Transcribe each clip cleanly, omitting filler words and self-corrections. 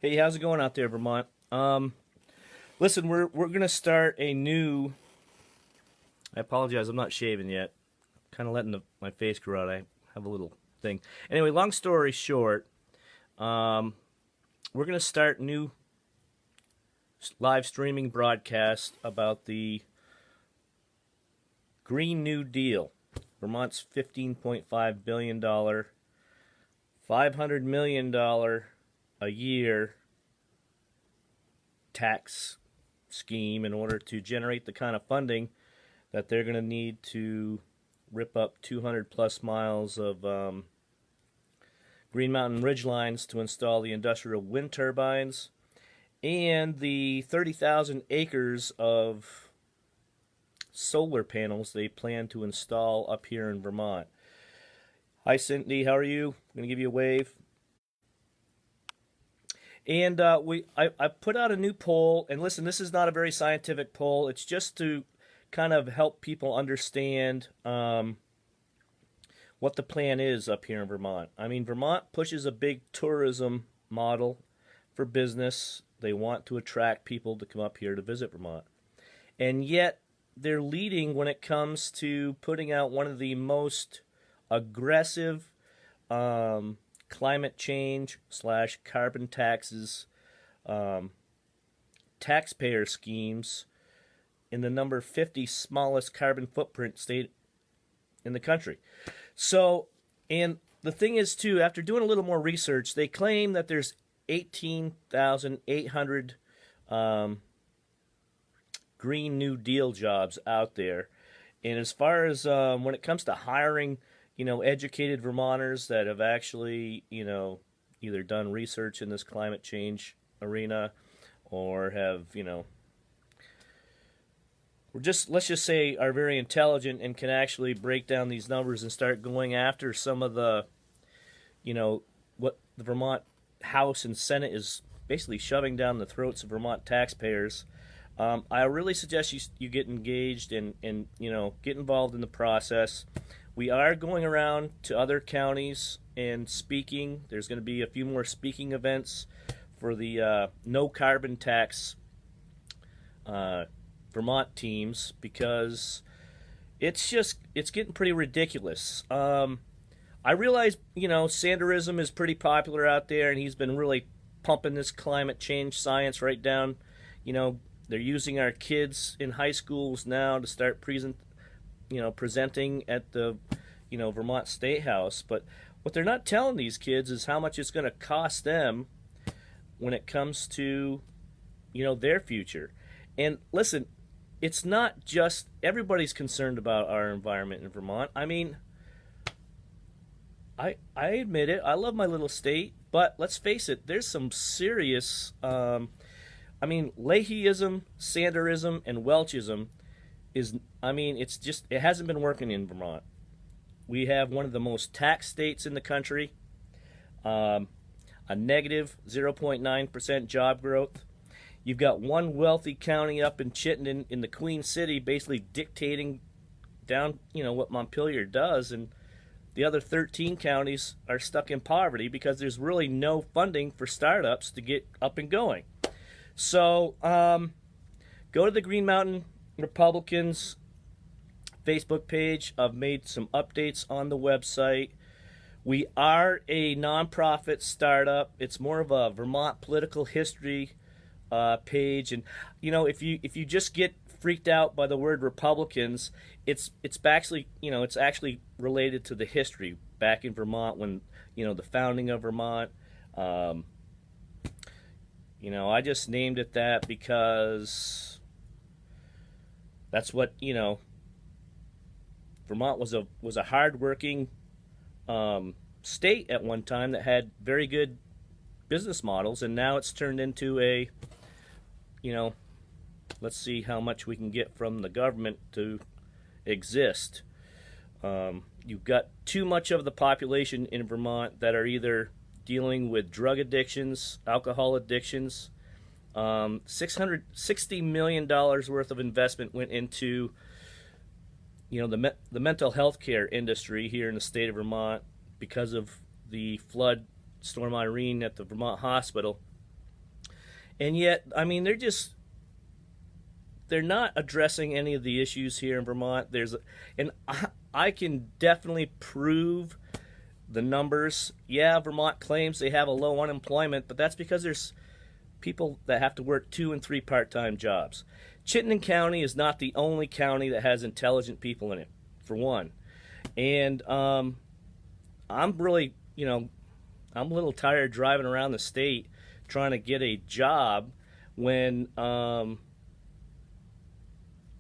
Hey, how's it going out there, Vermont? Listen, we're gonna start a new. I apologize, I'm not shaving yet. Kind of letting my face grow out. I have a little thing. Anyway, long story short, we're gonna start new live streaming broadcast about the Green New Deal, Vermont's $15.5 billion, $500 million a year tax scheme in order to generate the kind of funding that they're going to need to rip up 200 plus miles of Green Mountain ridge lines to install the industrial wind turbines and the 30,000 acres of solar panels they plan to install up here in Vermont. Hi, Cindy. How are you? I'm going to give you a wave. And I put out a new poll, and listen, this is not a very scientific poll. It's just to kind of help people understand what the plan is up here in Vermont. I mean, Vermont pushes a big tourism model for business. They want to attract people to come up here to visit Vermont. And yet, they're leading when it comes to putting out one of the most aggressive climate change / carbon taxes taxpayer schemes in the number 50 smallest carbon footprint state in the country. So, and the thing is too, after doing a little more research, they claim that there's 18,800 Green New Deal jobs out there. And as far as when it comes to hiring, educated Vermonters that have actually, either done research in this climate change arena or have, let's just say are very intelligent and can actually break down these numbers and start going after some of the, what the Vermont House and Senate is basically shoving down the throats of Vermont taxpayers. I really suggest you get engaged and get involved in the process. We are going around to other counties and speaking. There's going to be a few more speaking events for the no carbon tax Vermont teams because it's getting pretty ridiculous. I realize, Sanderism is pretty popular out there, and he's been really pumping this climate change science right down. They're using our kids in high schools now to start presenting at the, Vermont State House. But what they're not telling these kids is how much it's going to cost them when it comes to, their future. And listen, it's not just everybody's concerned about our environment in Vermont. I mean, I admit it. I love my little state, but let's face it. There's some serious, Leahyism, Sanderism, and Welchism it hasn't been working in Vermont. We have one of the most taxed states in the country, a negative 0.9% job growth. You've got one wealthy county up in Chittenden in the Queen City basically dictating down, what Montpelier does, and the other 13 counties are stuck in poverty because there's really no funding for startups to get up and going. So go to the Green Mountain Republicans Facebook page. I've made some updates on the website. We are a nonprofit startup. It's more of a Vermont political history page, and if you just get freaked out by the word Republicans, it's actually it's actually related to the history back in Vermont when the founding of Vermont. I just named it that because that's what Vermont was a hardworking state at one time that had very good business models, and now it's turned into a let's see how much we can get from the government to exist. You've got too much of the population in Vermont that are either dealing with drug addictions, alcohol addictions. $660 million worth of investment went into the mental health care industry here in the state of Vermont because of the flood, Storm Irene at the Vermont hospital. And yet, I mean, they're not addressing any of the issues here in Vermont. And I can definitely prove the numbers. Yeah, Vermont claims they have a low unemployment, but that's because there's people that have to work 2 and 3 part-time jobs. Chittenden County is not the only county that has intelligent people in it, for one. And I'm really, I'm a little tired driving around the state trying to get a job when,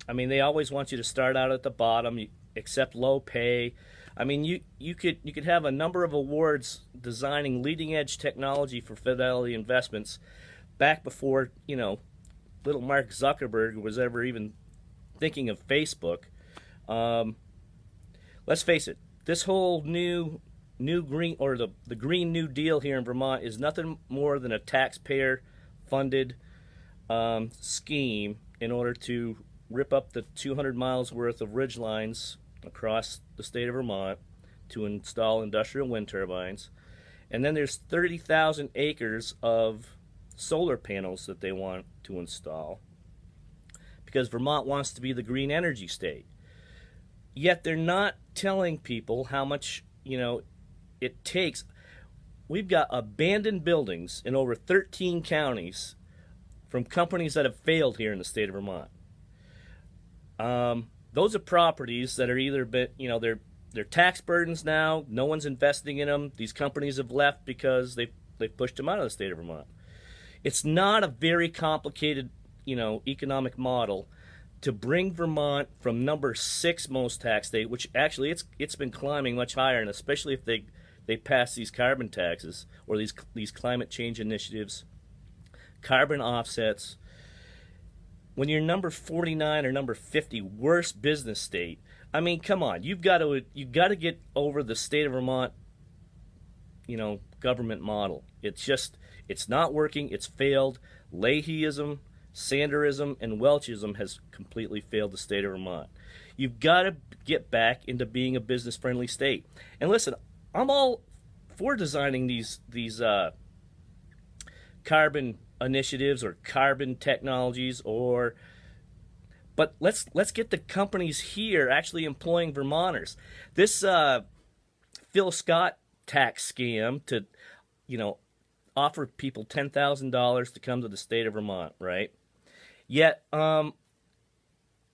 they always want you to start out at the bottom, accept low pay. I mean, you could have a number of awards designing leading edge technology for Fidelity Investments back before, little Mark Zuckerberg was ever even thinking of Facebook. Let's face it, this whole new green, or the Green New Deal here in Vermont is nothing more than a taxpayer funded scheme in order to rip up the 200 miles worth of ridge lines across the state of Vermont to install industrial wind turbines. And then there's 30,000 acres of solar panels that they want to install because Vermont wants to be the green energy state. Yet they're not telling people how much, it takes. We've got abandoned buildings in over 13 counties from companies that have failed here in the state of Vermont. Those are properties that are either they're tax burdens now. No one's investing in them. These companies have left because they've pushed them out of the state of Vermont. It's not a very complicated, economic model to bring Vermont from number 6 most tax state, which actually it's been climbing much higher, and especially if they pass these carbon taxes or these climate change initiatives, carbon offsets. When you're number 49 or number 50 worst business state, I mean, come on, you've got to get over the state of Vermont, government model. It's not working. It's failed. Leahyism, Sanderism, and Welchism has completely failed the state of Vermont. You've got to get back into being a business-friendly state. And listen, I'm all for designing these carbon initiatives or carbon technologies, but let's get the companies here actually employing Vermonters. This Phil Scott tax scam to offer people $10,000 to come to the state of Vermont, right? Yet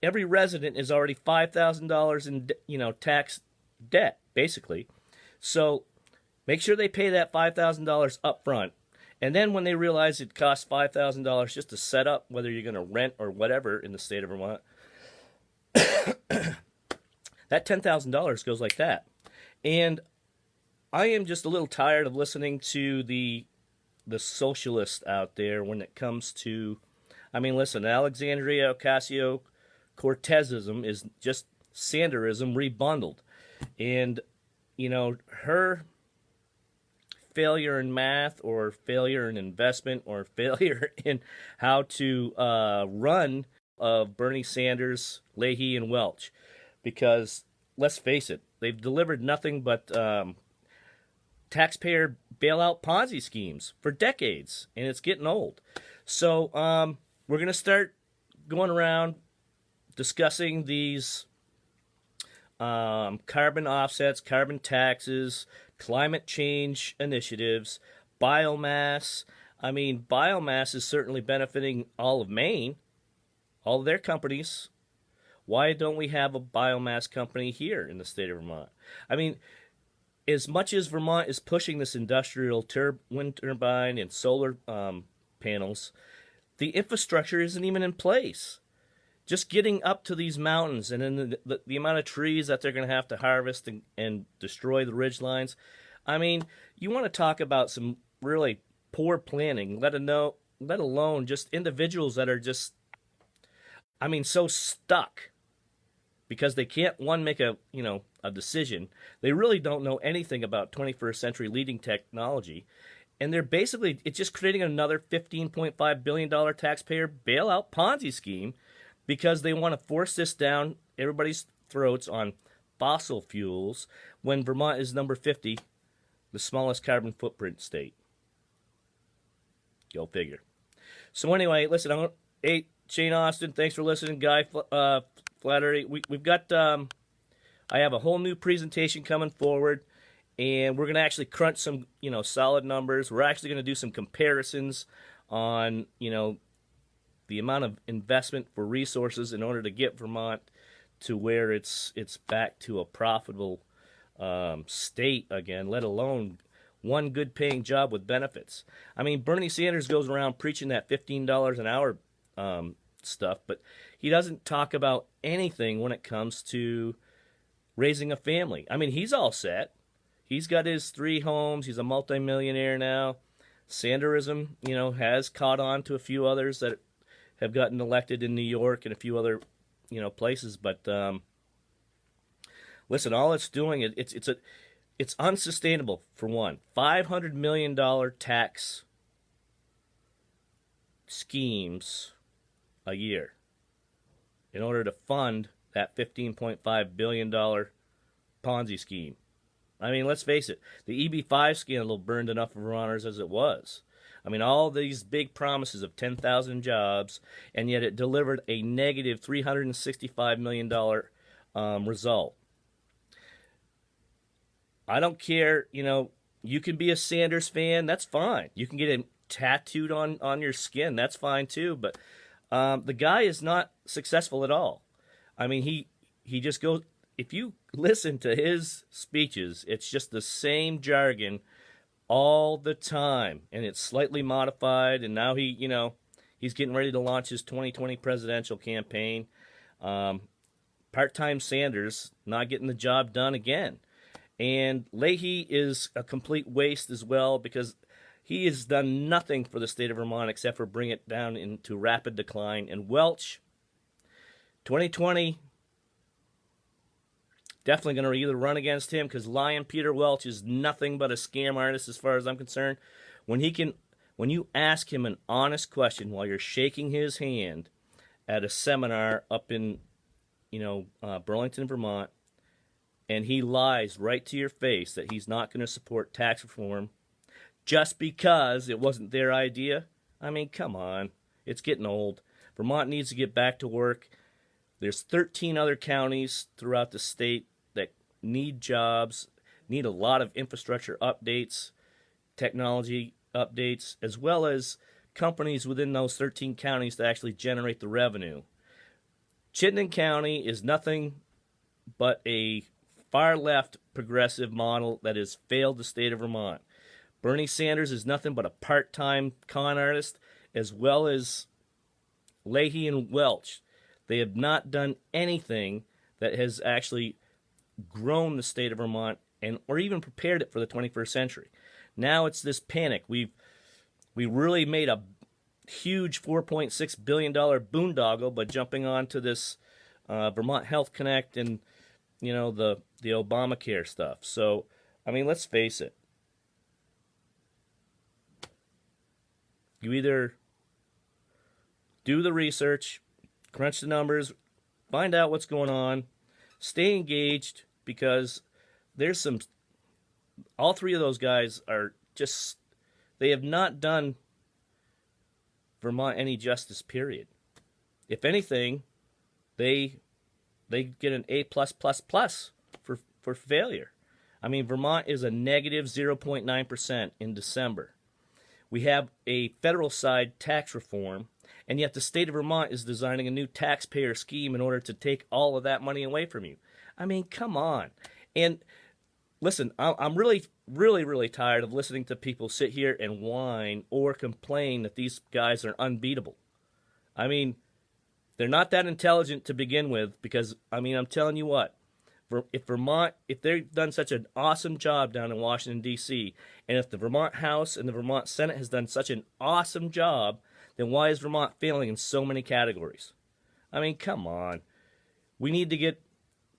every resident is already $5,000 in tax debt, basically. So make sure they pay that $5,000 up front. And then when they realize it costs $5,000 just to set up, whether you're going to rent or whatever in the state of Vermont, that $10,000 goes like that. And I am just a little tired of listening to the socialists out there when it comes to, listen, Alexandria Ocasio-Cortezism is just Sanderism rebundled. And, her failure in math or failure in investment or failure in how to run of Bernie Sanders, Leahy, and Welch. Because, let's face it, they've delivered nothing but taxpayer bailout Ponzi schemes for decades, and it's getting old. So we're going to start going around discussing these carbon offsets, carbon taxes, climate change initiatives, biomass. Biomass is certainly benefiting all of Maine, all of their companies. Why don't we have a biomass company here in the state of Vermont? As much as Vermont is pushing this industrial wind turbine and solar panels, the infrastructure isn't even in place. Just getting up to these mountains and then the amount of trees that they're going to have to harvest and destroy the ridge lines. You want to talk about some really poor planning, let alone just individuals that are just, so stuck because they can't, make a decision. They really don't know anything about 21st century leading technology. And they're basically, it's just creating another $15.5 billion taxpayer bailout Ponzi scheme because they want to force this down everybody's throats on fossil fuels when Vermont is number 50, the smallest carbon footprint state. Go figure. So anyway, listen, hey, Shane Austin, thanks for listening. Guy Flattery, we've got, I have a whole new presentation coming forward, and we're going to actually crunch some, solid numbers. We're actually going to do some comparisons on, the amount of investment for resources in order to get Vermont to where it's back to a profitable state again, let alone one good paying job with benefits. I mean, Bernie Sanders goes around preaching that $15 an hour stuff, but he doesn't talk about anything when it comes to raising a family. I mean, he's all set. He's got his 3 homes. He's a multimillionaire now. Sanderism, has caught on to a few others that have gotten elected in New York and a few other, places. But listen, all it's doing, it's unsustainable, for one. $500 million tax schemes a year in order to fund that $15.5 billion Ponzi scheme. I mean, let's face it, the EB-5 scandal burned enough of Vermonters as it was. I mean, all these big promises of 10,000 jobs, and yet it delivered a negative $365 million result. I don't care, you can be a Sanders fan, that's fine. You can get him tattooed on your skin, that's fine too, but the guy is not successful at all. I mean, he just goes, if you listen to his speeches, it's just the same jargon all the time, and it's slightly modified, and now he's getting ready to launch his 2020 presidential campaign. Part-time Sanders not getting the job done again. And Leahy is a complete waste as well, because he has done nothing for the state of Vermont except for bring it down into rapid decline. And Welch, 2020, definitely going to either run against him, because Lion Peter Welch is nothing but a scam artist as far as I'm concerned. When you ask him an honest question while you're shaking his hand at a seminar up in, Burlington, Vermont, and he lies right to your face that he's not going to support tax reform just because it wasn't their idea, I mean, come on. It's getting old. Vermont needs to get back to work. There's 13 other counties throughout the state that need jobs, need a lot of infrastructure updates, technology updates, as well as companies within those 13 counties to actually generate the revenue. Chittenden County is nothing but a far-left progressive model that has failed the state of Vermont. Bernie Sanders is nothing but a part-time con artist, as well as Leahy and Welch. They have not done anything that has actually grown the state of Vermont or even prepared it for the 21st century. Now it's this panic. We really made a huge $4.6 billion boondoggle by jumping onto this Vermont Health Connect and the Obamacare stuff. So, I mean, let's face it. You either do the research, crunch the numbers, find out what's going on, stay engaged, because there's all 3 of those guys are just, they have not done Vermont any justice, period. If anything, they get an A+++ for failure. I mean, Vermont is a negative 0.9% in December. We have a federal side tax reform, and yet the state of Vermont is designing a new taxpayer scheme in order to take all of that money away from you. I mean, come on. And listen, I'm really, really, really tired of listening to people sit here and whine or complain that these guys are unbeatable. I mean, they're not that intelligent to begin with, because, I mean, I'm telling you what, if they've done such an awesome job down in Washington, D.C., and if the Vermont House and the Vermont Senate has done such an awesome job, then why is Vermont failing in so many categories? I mean, come on. We need to get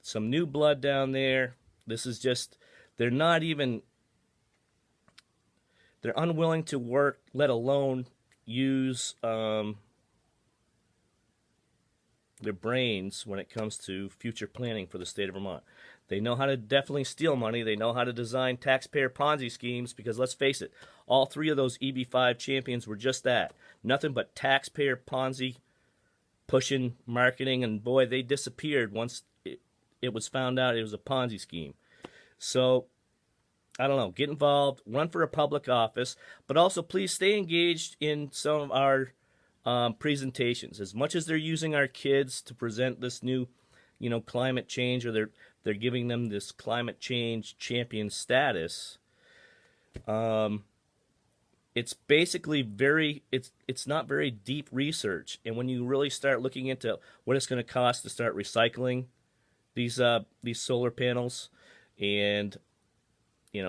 some new blood down there. This is just, they're unwilling to work, let alone use their brains when it comes to future planning for the state of Vermont. They know how to definitely steal money. They know how to design taxpayer Ponzi schemes because let's face it, all three of those EB5 champions were just that. Nothing but taxpayer Ponzi pushing marketing, and boy, they disappeared once it was found out it was a Ponzi scheme. So, I don't know, get involved, run for a public office, but also please stay engaged in some of our presentations. As much as they're using our kids to present this new, climate change, or they're giving them this climate change champion status, it's basically it's not very deep research. And when you really start looking into what it's going to cost to start recycling these solar panels, and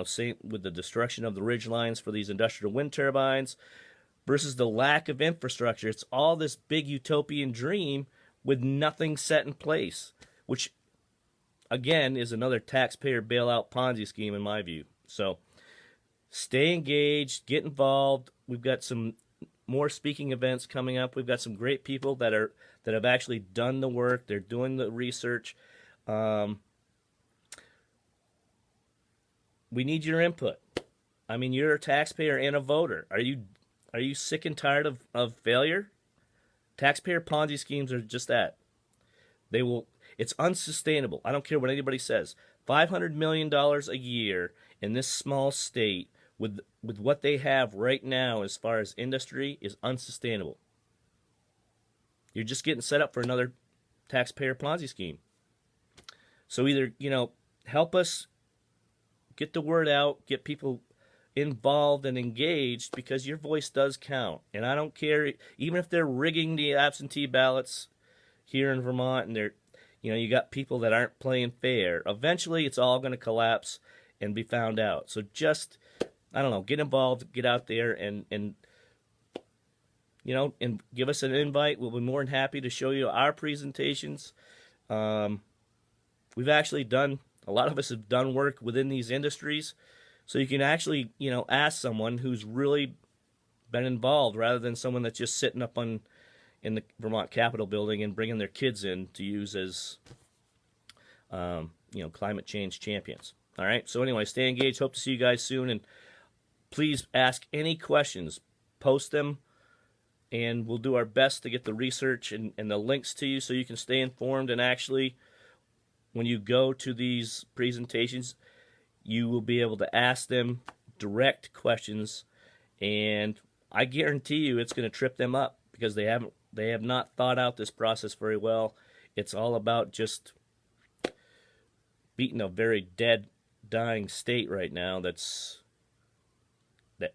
same with the destruction of the ridge lines for these industrial wind turbines versus the lack of infrastructure, it's all this big utopian dream with nothing set in place, which again is another taxpayer bailout Ponzi scheme in my view. So stay engaged, get involved. We've got some more speaking events coming up. We've got some great people that have actually done the work. They're doing the research. We need your input. I mean, you're a taxpayer and a voter. Are you sick and tired of failure? Taxpayer Ponzi schemes are just that. It's unsustainable. I don't care what anybody says. $500 million a year in this small state with what they have right now as far as industry is unsustainable. You're just getting set up for another taxpayer Ponzi scheme. So either, help us get the word out, get people involved and engaged, because your voice does count. And I don't care, even if they're rigging the absentee ballots here in Vermont, and you got people that aren't playing fair. Eventually, it's all going to collapse and be found out. So just, I don't know, get involved, get out there, and give us an invite. We'll be more than happy to show you our presentations. We've actually done, a lot of us have done work within these industries, so you can actually, ask someone who's really been involved rather than someone that's just sitting up in the Vermont Capitol building and bringing their kids in to use as, climate change champions. All right. So anyway, stay engaged. Hope to see you guys soon, and please ask any questions. Post them, and we'll do our best to get the research and the links to you so you can stay informed. And actually, when you go to these presentations, you will be able to ask them direct questions, and I guarantee you it's going to trip them up because they have not thought out this process very well. It's all about just beating a very dead, dying state right now. That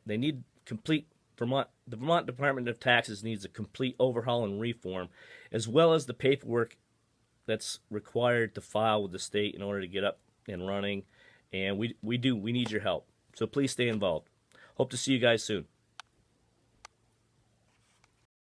they need complete the Vermont Department of Taxes needs a complete overhaul and reform, as well as the paperwork that's required to file with the state in order to get up and running. And we need your help. So please stay involved. Hope to see you guys soon.